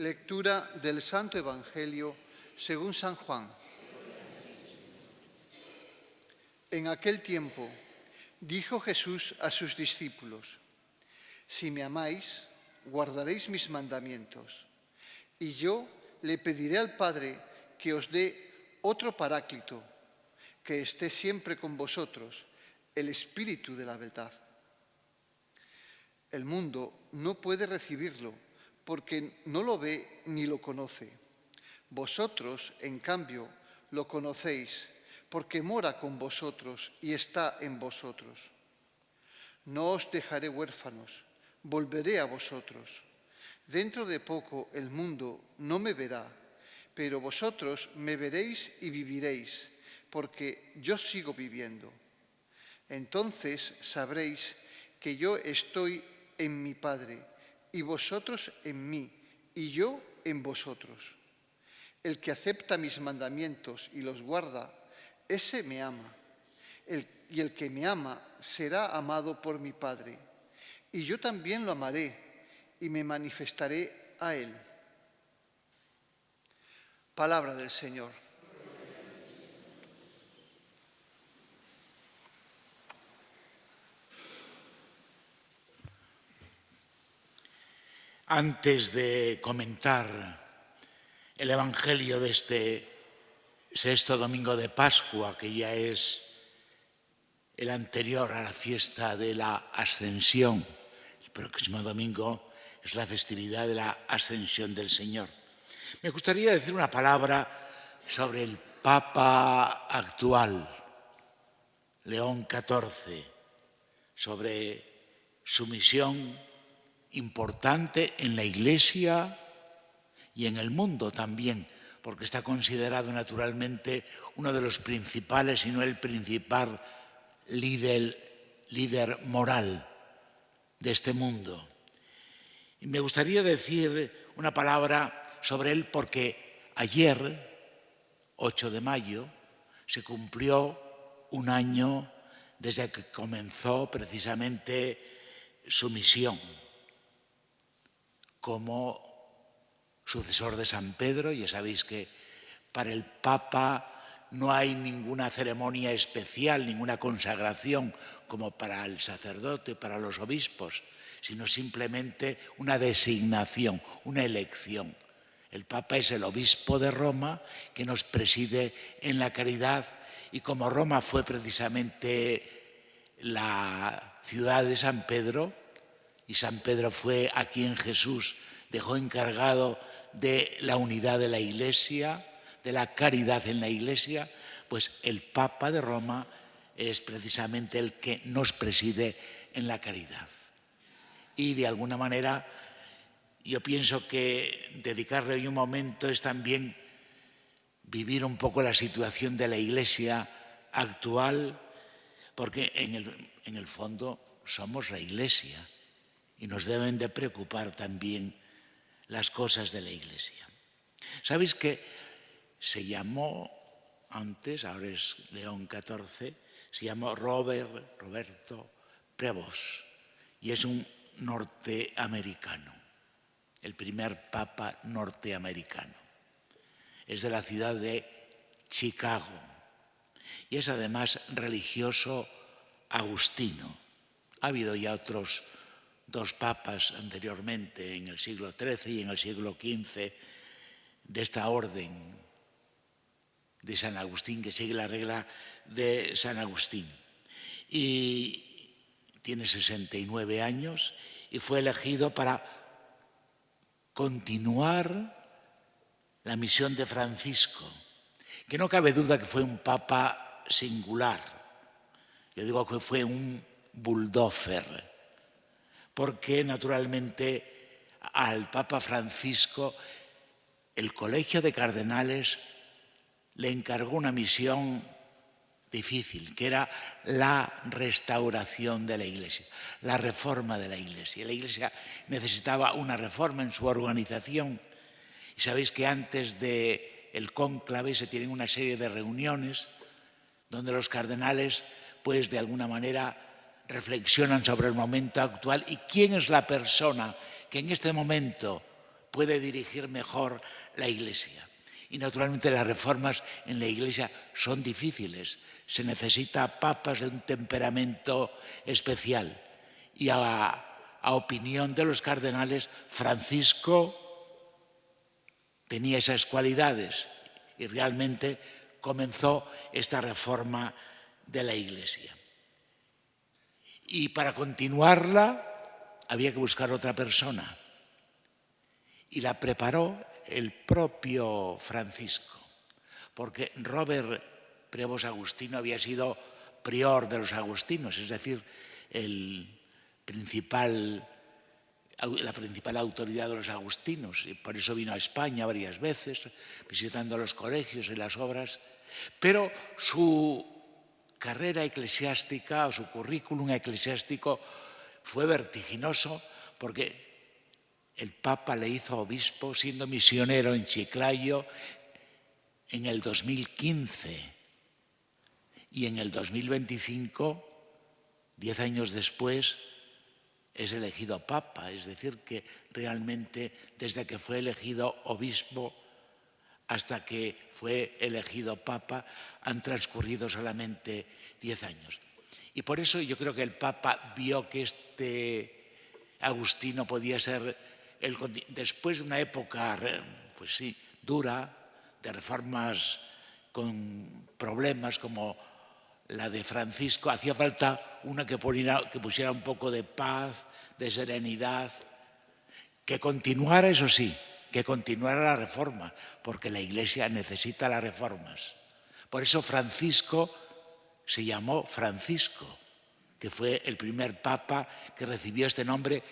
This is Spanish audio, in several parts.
Lectura del Santo Evangelio según San Juan. En aquel tiempo dijo Jesús a sus discípulos: si me amáis, guardaréis mis mandamientos, y yo le pediré al Padre que os dé otro Paráclito, que esté siempre con vosotros, el Espíritu de la verdad. El mundo no puede recibirlo porque no lo ve ni lo conoce. Vosotros, en cambio, lo conocéis porque mora con vosotros y está en vosotros. No os dejaré huérfanos, volveré a vosotros. Dentro de poco el mundo no me verá, pero vosotros me veréis y viviréis, porque yo sigo viviendo. Entonces sabréis que yo estoy en mi Padre, y vosotros en mí, y yo en vosotros. El que acepta mis mandamientos y los guarda, ese me ama. Y el que me ama será amado por mi Padre. Y yo también lo amaré y me manifestaré a él. Palabra del Señor. Antes de comentar el Evangelio de este sexto domingo de Pascua, que ya es el anterior a la fiesta de la Ascensión, el próximo domingo es la festividad de la Ascensión del Señor, me gustaría decir una palabra sobre el Papa actual, León XIV, sobre su misión importante en la Iglesia y en el mundo también, porque está considerado naturalmente uno de los principales, si no el principal líder moral de este mundo. Y me gustaría decir una palabra sobre él porque ayer, 8 de mayo, se cumplió un año desde que comenzó precisamente su misión como sucesor de San Pedro. Ya sabéis que para el Papa no hay ninguna ceremonia especial, ninguna consagración como para el sacerdote, para los obispos, sino simplemente una designación, una elección. El Papa es el obispo de Roma que nos preside en la caridad, y como Roma fue precisamente la ciudad de San Pedro, y San Pedro fue a quien Jesús dejó encargado de la unidad de la Iglesia, de la caridad en la Iglesia, pues el Papa de Roma es precisamente el que nos preside en la caridad. Y de alguna manera yo pienso que dedicarle hoy un momento es también vivir un poco la situación de la Iglesia actual, porque en el fondo somos la Iglesia y nos deben de preocupar también las cosas de la Iglesia. ¿Sabéis que se llamó antes, ahora es León XIV, se llamó Roberto Prevost, y es un norteamericano, el primer papa norteamericano. Es de la ciudad de Chicago y es además religioso agustino. Ha habido ya otros 2 papas anteriormente, en el siglo XIII y en el siglo XV, de esta orden de San Agustín, que sigue la regla de San Agustín. Y tiene 69 años y fue elegido para continuar la misión de Francisco, que no cabe duda que fue un papa singular. Yo digo que fue un bulldozer, porque naturalmente al Papa Francisco el Colegio de Cardenales le encargó una misión difícil, que era la restauración de la Iglesia, la reforma de la Iglesia. La Iglesia necesitaba una reforma en su organización. Y sabéis que antes del cónclave se tienen una serie de reuniones donde los cardenales, pues de alguna manera, reflexionan sobre el momento actual y quién es la persona que en este momento puede dirigir mejor la Iglesia. Y naturalmente las reformas en la Iglesia son difíciles. Se necesita papas de un temperamento especial. Y a opinión de los cardenales, Francisco tenía esas cualidades y realmente comenzó esta reforma de la Iglesia. Y para continuarla había que buscar otra persona. Y la preparó el propio Francisco, porque Robert Prevost Agustino había sido prior de los agustinos, es decir, la principal autoridad de los agustinos, y por eso vino a España varias veces, visitando los colegios y las obras, pero su carrera eclesiástica o su currículum eclesiástico fue vertiginoso porque el Papa le hizo obispo siendo misionero en Chiclayo en el 2015 y en el 2025, 10 años después, es elegido Papa. Es decir, que realmente desde que fue elegido obispo hasta que fue elegido Papa han transcurrido solamente 10 años. Y por eso yo creo que el Papa vio que este Agustino podía ser, después de una época, pues sí, dura, de reformas con problemas como la de Francisco, hacía falta una que pusiera un poco de paz, de serenidad, que continuara, eso sí, que continuara la reforma, porque la Iglesia necesita las reformas. Por eso Francisco se llamó Francisco, que fue el primer papa que recibió este nombre,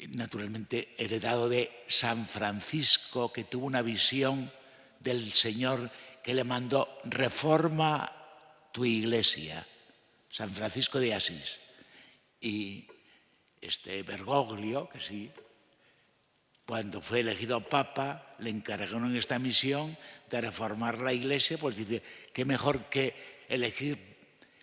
naturalmente heredado de San Francisco, que tuvo una visión del Señor que le mandó: reforma tu Iglesia, San Francisco de Asís. Y Bergoglio, que sí, cuando fue elegido Papa, le encargaron esta misión de reformar la Iglesia, pues dice, qué mejor que elegir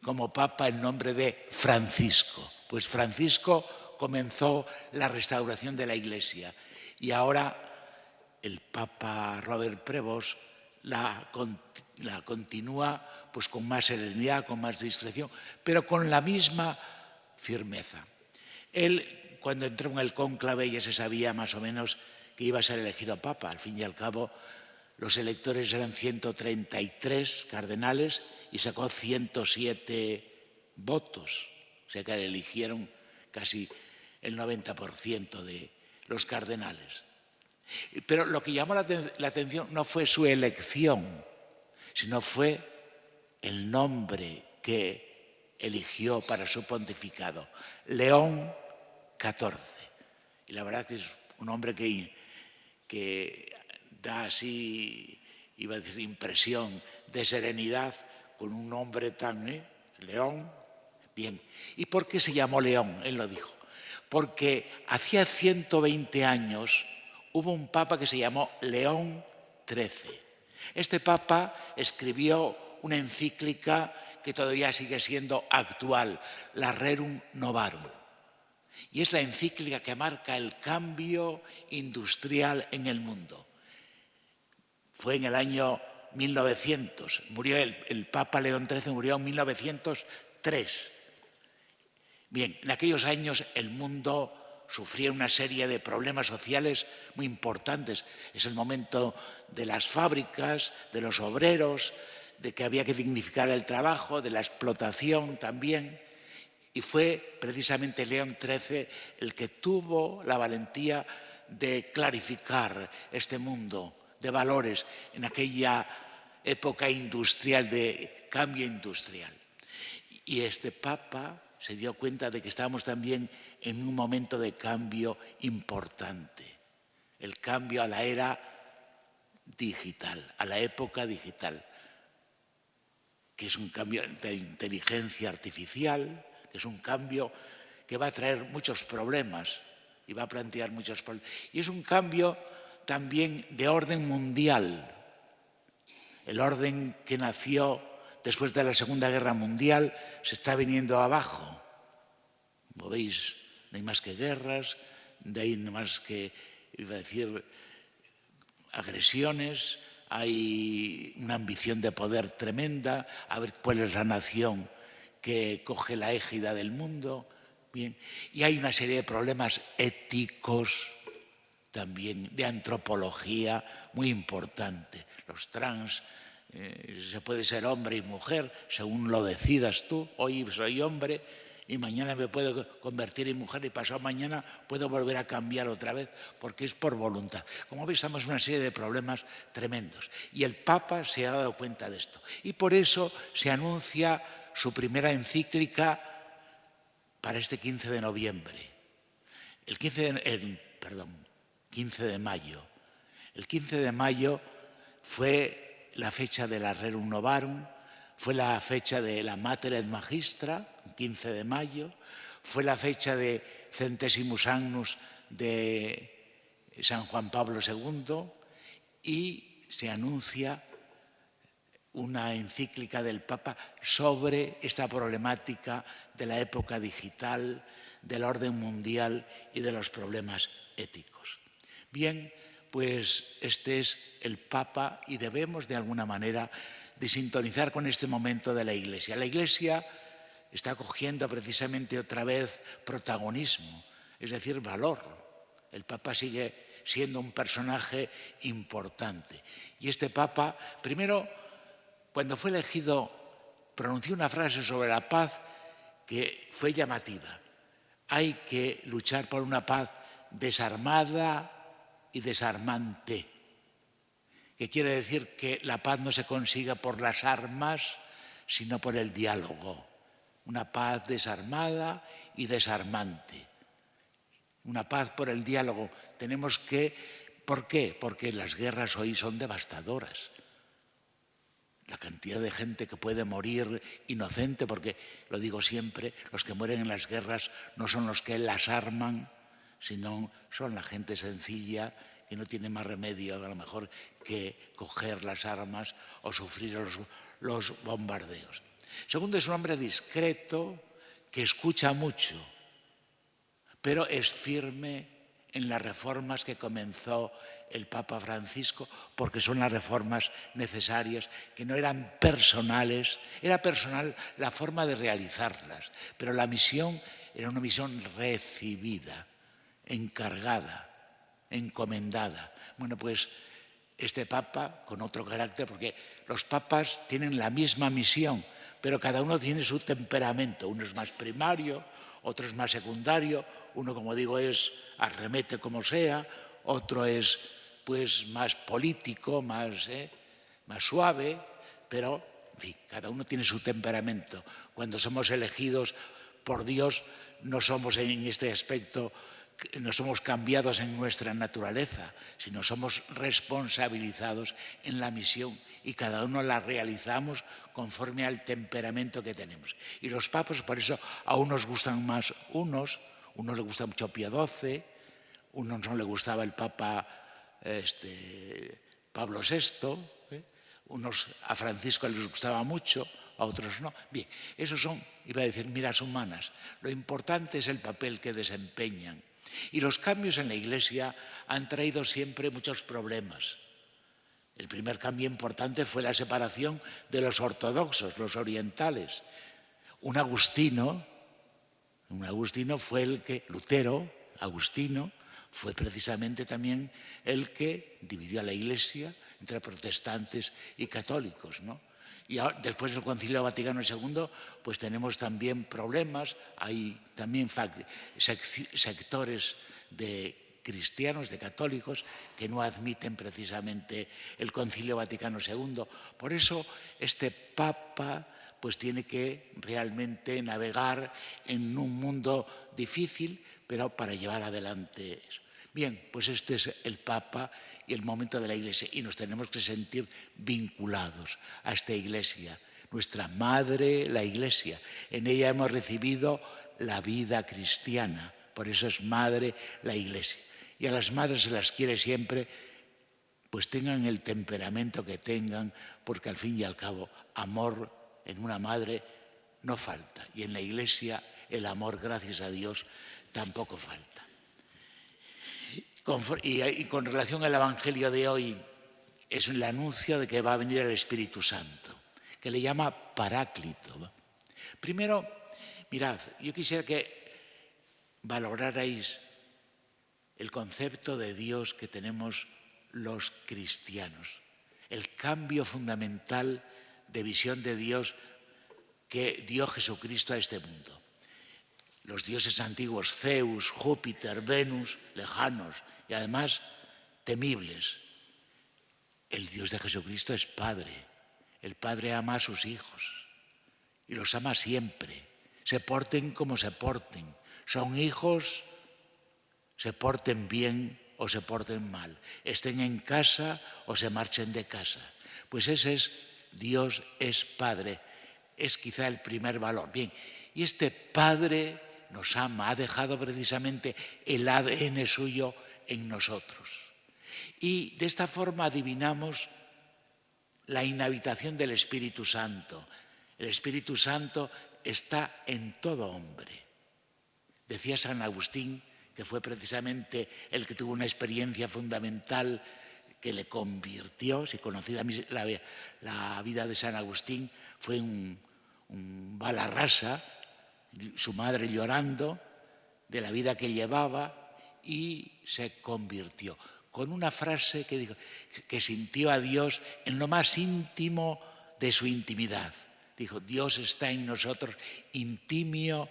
como Papa el nombre de Francisco. Pues Francisco comenzó la restauración de la Iglesia y ahora el Papa Robert Prevost la continúa pues con más serenidad, con más discreción, pero con la misma firmeza. Él, cuando entró en el cónclave, ya se sabía más o menos que iba a ser elegido Papa. Al fin y al cabo, los electores eran 133 cardenales y sacó 107 votos. O sea que le eligieron casi el 90% de los cardenales. Pero lo que llamó la atención no fue su elección, sino fue el nombre que eligió para su pontificado, León XIV. Y la verdad que es un hombre que da así, iba a decir, impresión de serenidad con un nombre tan, León. Bien. ¿Y por qué se llamó León? Él lo dijo. Porque hacía 120 años hubo un papa que se llamó León XIII. Este papa escribió una encíclica que todavía sigue siendo actual, la Rerum Novarum. Y es la encíclica que marca el cambio industrial en el mundo. Fue en el año 1900, murió el Papa León XIII, murió en 1903. Bien, en aquellos años el mundo sufría una serie de problemas sociales muy importantes. Es el momento de las fábricas, de los obreros, de que había que dignificar el trabajo, de la explotación también. Y fue precisamente León XIII el que tuvo la valentía de clarificar este mundo de valores en aquella época industrial, de cambio industrial. Y este Papa se dio cuenta de que estábamos también en un momento de cambio importante, el cambio a la era digital, a la época digital, que es un cambio de inteligencia artificial, que es un cambio que va a traer muchos problemas y va a plantear muchos problemas. Y es un cambio también de orden mundial, el orden que nació después de la Segunda Guerra Mundial se está viniendo abajo. Como veis, no hay más que guerras, no hay más que iba a decir, agresiones, hay una ambición de poder tremenda, a ver cuál es la nación que coge la égida del mundo. Bien, y hay una serie de problemas éticos, también de antropología, muy importante. Los trans, se puede ser hombre y mujer, según lo decidas tú. Hoy soy hombre y mañana me puedo convertir en mujer y pasado mañana puedo volver a cambiar otra vez, porque es por voluntad. Como veis, estamos en una serie de problemas tremendos. Y el Papa se ha dado cuenta de esto. Y por eso se anuncia su primera encíclica para este 15 de noviembre. El 15 de mayo. El 15 de mayo fue la fecha de la Rerum Novarum, fue la fecha de la Mater et Magistra, 15 de mayo, fue la fecha de Centesimus Annus de San Juan Pablo II y se anuncia una encíclica del Papa sobre esta problemática de la época digital, del orden mundial y de los problemas éticos. Bien, pues este es el Papa y debemos de alguna manera de sintonizar con este momento de la Iglesia. La Iglesia está cogiendo precisamente otra vez protagonismo, es decir, valor. El Papa sigue siendo un personaje importante. Y este Papa, primero, cuando fue elegido, pronunció una frase sobre la paz que fue llamativa. Hay que luchar por una paz desarmada y desarmante, que quiere decir que la paz no se consigue por las armas, sino por el diálogo. Una paz desarmada y desarmante. Una paz por el diálogo. Tenemos que... ¿Por qué? Porque las guerras hoy son devastadoras. La cantidad de gente que puede morir inocente, porque, lo digo siempre, los que mueren en las guerras no son los que las arman, sino son la gente sencilla que no tiene más remedio a lo mejor que coger las armas o sufrir los bombardeos. Segundo, es un hombre discreto que escucha mucho, pero es firme en las reformas que comenzó el Papa Francisco, porque son las reformas necesarias, que no eran personales, era personal la forma de realizarlas, pero la misión era una misión recibida, encargada, encomendada. Bueno, pues este Papa con otro carácter, porque los papas tienen la misma misión, pero cada uno tiene su temperamento. Uno es más primario, otro es más secundario, uno, como digo, arremete como sea, otro es pues más político, más suave, pero en fin, cada uno tiene su temperamento. Cuando somos elegidos por Dios, no somos en este aspecto, no somos cambiados en nuestra naturaleza, sino somos responsabilizados en la misión y cada uno la realizamos conforme al temperamento que tenemos. Y los papas, por eso, a unos gustan más unos les gusta mucho Pío XII, unos no le gustaba el Papa Pablo VI, a Francisco les gustaba mucho, a otros no. Bien, esos son, iba a decir, miras humanas. Lo importante es el papel que desempeñan. Y los cambios en la Iglesia han traído siempre muchos problemas. El primer cambio importante fue la separación de los ortodoxos, los orientales. Un agustino fue el que, Agustino, fue precisamente también el que dividió a la Iglesia entre protestantes y católicos, ¿no? Y ahora, después del Concilio Vaticano II, pues tenemos también problemas, hay también sectores de cristianos, de católicos, que no admiten precisamente el Concilio Vaticano II. Por eso este Papa pues tiene que realmente navegar en un mundo difícil, pero para llevar adelante eso. Bien, pues este es el Papa y el momento de la Iglesia, y nos tenemos que sentir vinculados a esta Iglesia, nuestra madre, la Iglesia. En ella hemos recibido la vida cristiana, por eso es madre la Iglesia. Y a las madres se las quiere siempre, pues tengan el temperamento que tengan, porque al fin y al cabo, amor en una madre no falta, y en la Iglesia el amor, gracias a Dios, tampoco falta. Y con relación al Evangelio de hoy, es el anuncio de que va a venir el Espíritu Santo, que le llama Paráclito. Primero, mirad, yo quisiera que valorarais el concepto de Dios que tenemos los cristianos, el cambio fundamental de visión de Dios que dio Jesucristo a este mundo. Los dioses antiguos, Zeus, Júpiter, Venus, lejanos y además temibles. El Dios de Jesucristo es Padre. El Padre ama a sus hijos y los ama siempre. Se porten como se porten. Son hijos, se porten bien o se porten mal. Estén en casa o se marchen de casa. Pues ese es Dios es Padre. Es quizá el primer valor. Bien, y este Padre nos ama, ha dejado precisamente el ADN suyo en nosotros. Y de esta forma adivinamos la inhabitación del Espíritu Santo. El Espíritu Santo está en todo hombre. Decía San Agustín, que fue precisamente el que tuvo una experiencia fundamental que le convirtió. Si conocí la vida de San Agustín, fue un bala rasa, su madre llorando de la vida que llevaba, y se convirtió con una frase que dijo que sintió a Dios en lo más íntimo de su intimidad. Dijo: Dios está en nosotros, íntimo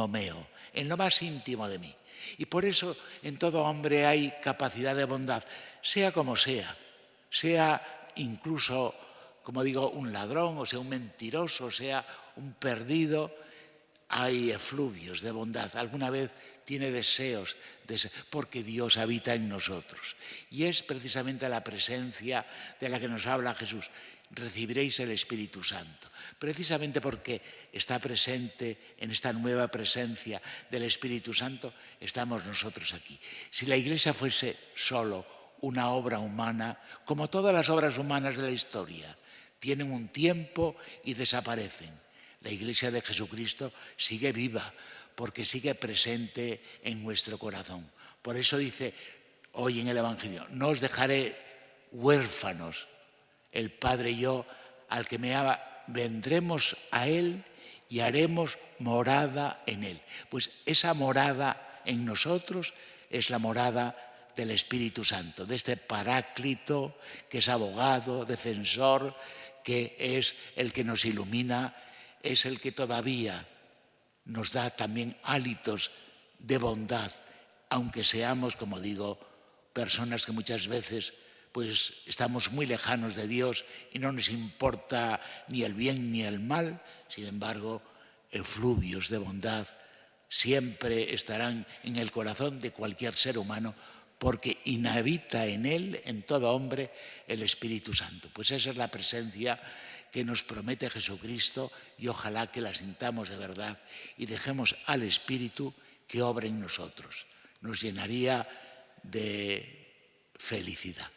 meo, en lo más íntimo de mí. Y por eso en todo hombre hay capacidad de bondad, sea como sea incluso, como digo, un ladrón, o sea un mentiroso, sea un perdido. Hay efluvios de bondad. Alguna vez tiene deseos, porque Dios habita en nosotros. Y es precisamente la presencia de la que nos habla Jesús. Recibiréis el Espíritu Santo. Precisamente porque está presente en esta nueva presencia del Espíritu Santo, estamos nosotros aquí. Si la Iglesia fuese solo una obra humana, como todas las obras humanas de la historia, tienen un tiempo y desaparecen. La Iglesia de Jesucristo sigue viva porque sigue presente en nuestro corazón. Por eso dice hoy en el Evangelio: no os dejaré huérfanos, el Padre y yo, al que me ama, vendremos a Él y haremos morada en Él. Pues esa morada en nosotros es la morada del Espíritu Santo, de este Paráclito que es abogado, defensor, que es el que nos ilumina, es el que todavía nos da también hálitos de bondad, aunque seamos, como digo, personas que muchas veces pues estamos muy lejanos de Dios y no nos importa ni el bien ni el mal. Sin embargo, efluvios de bondad siempre estarán en el corazón de cualquier ser humano, porque inhabita en él, en todo hombre, el Espíritu Santo. Pues esa es la presencia que nos promete Jesucristo, y ojalá que la sintamos de verdad y dejemos al Espíritu que obre en nosotros. Nos llenaría de felicidad.